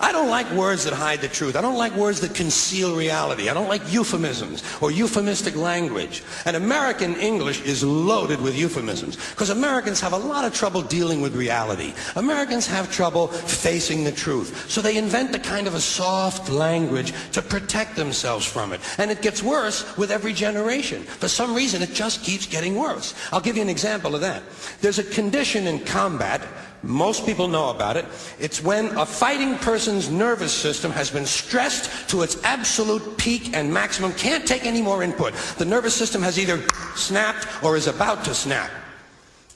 I don't like words that hide the truth. I don't like words that conceal reality. I don't like euphemisms or euphemistic language. And American English is loaded with euphemisms because Americans have a lot of trouble dealing with reality. Americans have trouble facing the truth. So they invent a kind of a soft language to protect themselves from it. And it gets worse with every generation. For some reason, it just keeps getting worse. I'll give you an example of that. There's a condition in combat. Most people know about it. It's when a fighting person's nervous system has been stressed to its absolute peak and maximum, can't take any more input. The nervous system has either snapped or is about to snap.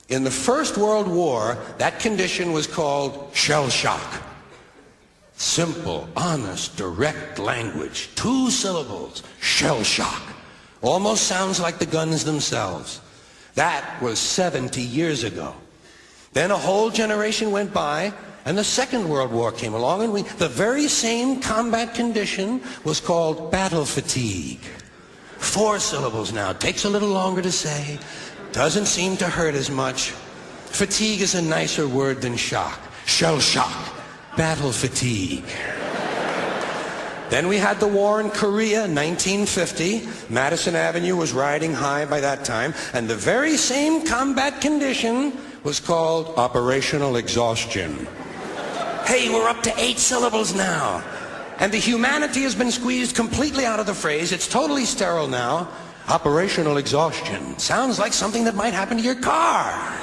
In the First World War, that condition was called shell shock. Simple, honest, direct language. 2 syllables. Shell shock. Almost sounds like the guns themselves. That was 70 years ago. Then a whole generation went by, and the Second World War came along, and the very same combat condition was called battle fatigue. 4 syllables now. Takes a little longer to say. Doesn't seem to hurt as much. Fatigue is a nicer word than shock. Shell shock. Battle fatigue. Then we had the war in Korea, 1950. Madison Avenue was riding high by that time, and the very same combat condition was called operational exhaustion. Hey, we're up to 8 syllables now. And the humanity has been squeezed completely out of the phrase. It's totally sterile now. Operational exhaustion. Sounds like something that might happen to your car.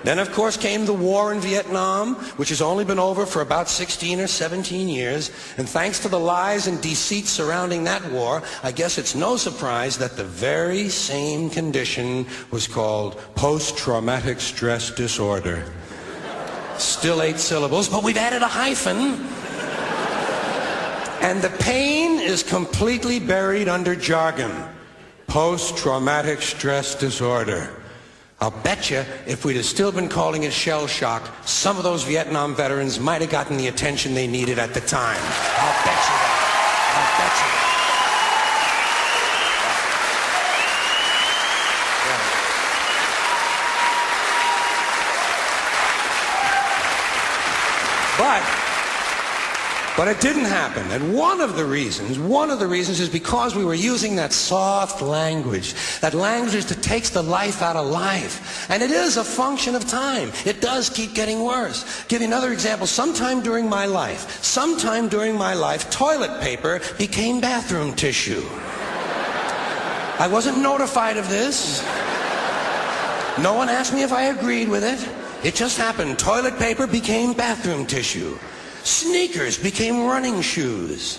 Then, of course, came the war in Vietnam, which has only been over for about 16 or 17 years. And thanks to the lies and deceit surrounding that war, I guess it's no surprise that the very same condition was called post-traumatic stress disorder. Still 8 syllables, but we've added a hyphen. And the pain is completely buried under jargon. Post-traumatic stress disorder. I'll bet you if we'd have still been calling it shell shock, some of those Vietnam veterans might have gotten the attention they needed at the time. I'll bet you that. I'll bet you that. But it didn't happen. And one of the reasons is because we were using that soft language, that language that takes the life out of life. And it is a function of time. It does keep getting worse. Give you another example. Sometime during my life, toilet paper became bathroom tissue. I wasn't notified of this. No one asked me if I agreed with it. It just happened. Toilet paper became bathroom tissue. Sneakers became running shoes.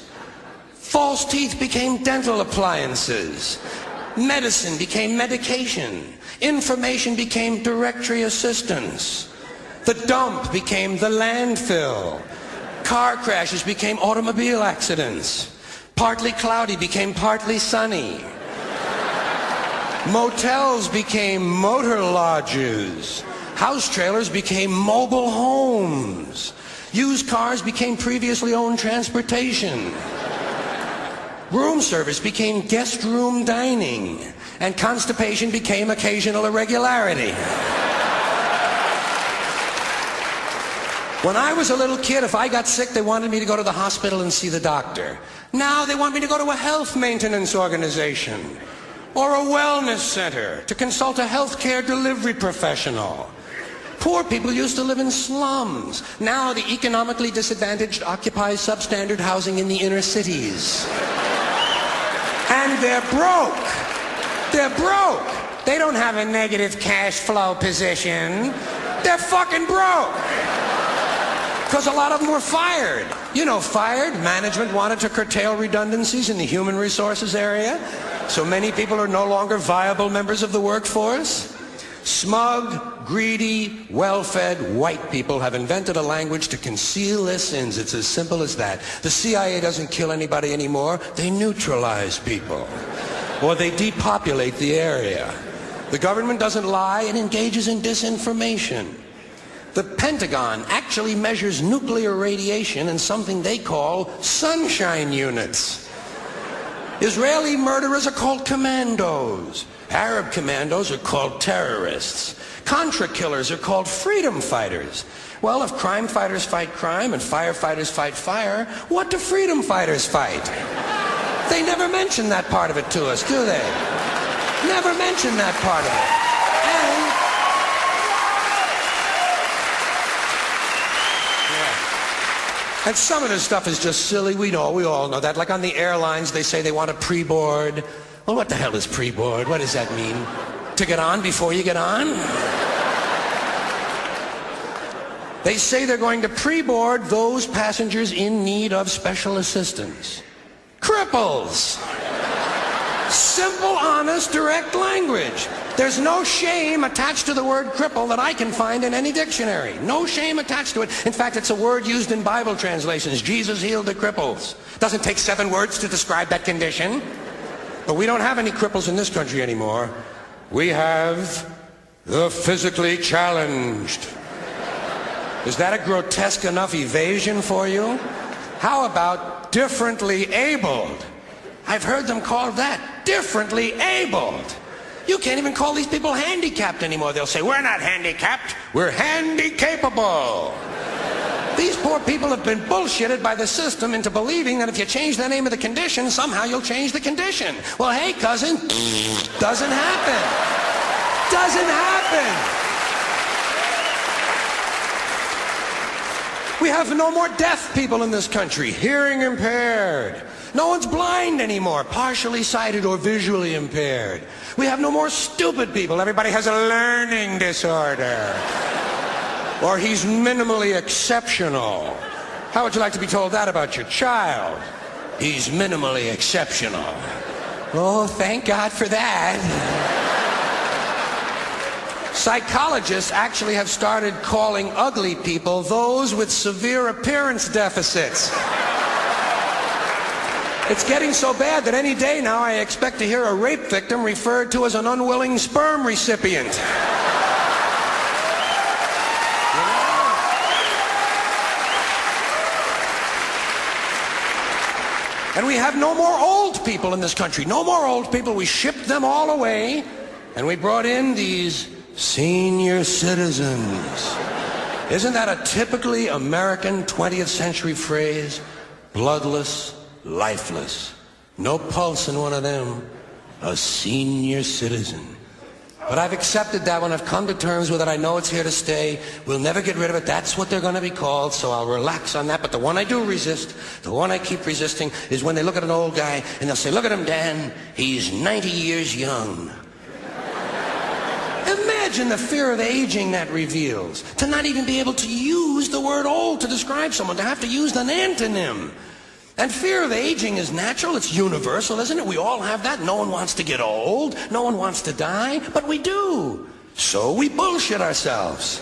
False teeth became dental appliances. Medicine became medication. Information became directory assistance. The dump became the landfill. Car crashes became automobile accidents. Partly cloudy became partly sunny. Motels became motor lodges. House trailers became mobile homes. Used cars became previously owned transportation. Room service became guest room dining. And constipation became occasional irregularity. When I was a little kid, if I got sick, they wanted me to go to the hospital and see the doctor. Now they want me to go to a health maintenance organization or a wellness center to consult a healthcare delivery professional. Poor people used to live in slums. Now the economically disadvantaged occupy substandard housing in the inner cities. And they're broke. They're broke. They don't have a negative cash flow position. They're fucking broke. Because a lot of them were fired. You know, fired. Management wanted to curtail redundancies in the human resources area. So many people are no longer viable members of the workforce. Smug, greedy, well-fed white people have invented a language to conceal their sins. It's as simple as that. The CIA doesn't kill anybody anymore. They neutralize people. Or they depopulate the area. The government doesn't lie. It engages in disinformation. The Pentagon actually measures nuclear radiation in something they call sunshine units. Israeli murderers are called commandos. Arab commandos are called terrorists. Contra killers are called freedom fighters. Well, if crime fighters fight crime and firefighters fight fire, what do freedom fighters fight? They never mention that part of it to us, do they? Never mention that part of it. And some of this stuff is just silly. We all know that. Like on the airlines, they say they want a pre-board. Well, what the hell is pre-board? What does that mean? To get on before you get on? They say they're going to pre-board those passengers in need of special assistance. Cripples! Simple, honest, direct language. There's no shame attached to the word cripple that I can find in any dictionary. No shame attached to it. In fact, it's a word used in Bible translations. Jesus healed the cripples. Doesn't take 7 words to describe that condition. But we don't have any cripples in this country anymore. We have the physically challenged. Is that a grotesque enough evasion for you? How about differently abled? I've heard them called that, differently abled. You can't even call these people handicapped anymore. They'll say, we're not handicapped, we're handy-capable. These poor people have been bullshitted by the system into believing that if you change the name of the condition, somehow you'll change the condition. Well, hey, cousin, doesn't happen. Doesn't happen. We have no more deaf people in this country, hearing impaired. No one's blind anymore, partially sighted or visually impaired. We have no more stupid people. Everybody has a learning disorder. Or he's minimally exceptional. How would you like to be told that about your child? He's minimally exceptional. Oh, thank God for that. Psychologists actually have started calling ugly people those with severe appearance deficits. It's getting so bad that any day now I expect to hear a rape victim referred to as an unwilling sperm recipient. And we have no more old people in this country. No more old people. We shipped them all away, and we brought in these senior citizens. Isn't that a typically American 20th century phrase? Bloodless, lifeless. No pulse in one of them. A senior citizen. But I've accepted that one. I've come to terms with it. I know it's here to stay. We'll never get rid of it. That's what they're going to be called, so I'll relax on that. But the one I do resist, the one I keep resisting, is when they look at an old guy and they'll say, look at him, Dan. He's 90 years young. Imagine the fear of aging that reveals. To not even be able to use the word old to describe someone, to have to use an antonym. And fear of aging is natural, it's universal, isn't it? We all have that. No one wants to get old, no one wants to die, but we do. So we bullshit ourselves.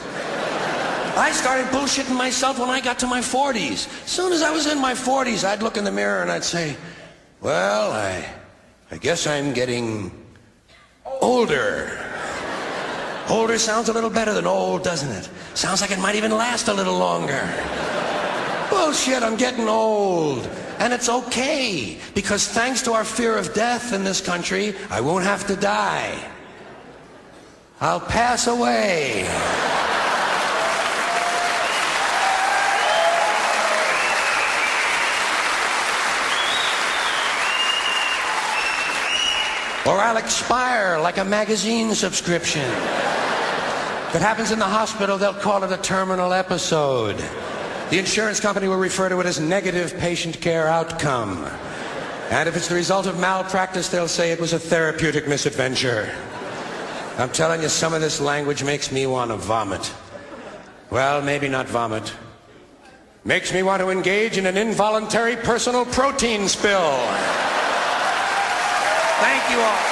I started bullshitting myself when I got to my 40s. As soon as I was in my 40s, I'd look in the mirror and I'd say, well, I guess I'm getting older. Older sounds a little better than old, doesn't it? Sounds like it might even last a little longer. Bullshit, I'm getting old. And it's okay, because thanks to our fear of death in this country, I won't have to die. I'll pass away. Or I'll expire like a magazine subscription. If it happens in the hospital, they'll call it a terminal episode. The insurance company will refer to it as negative patient care outcome. And if it's the result of malpractice, they'll say it was a therapeutic misadventure. I'm telling you, some of this language makes me want to vomit. Well, maybe not vomit. Makes me want to engage in an involuntary personal protein spill. Thank you all.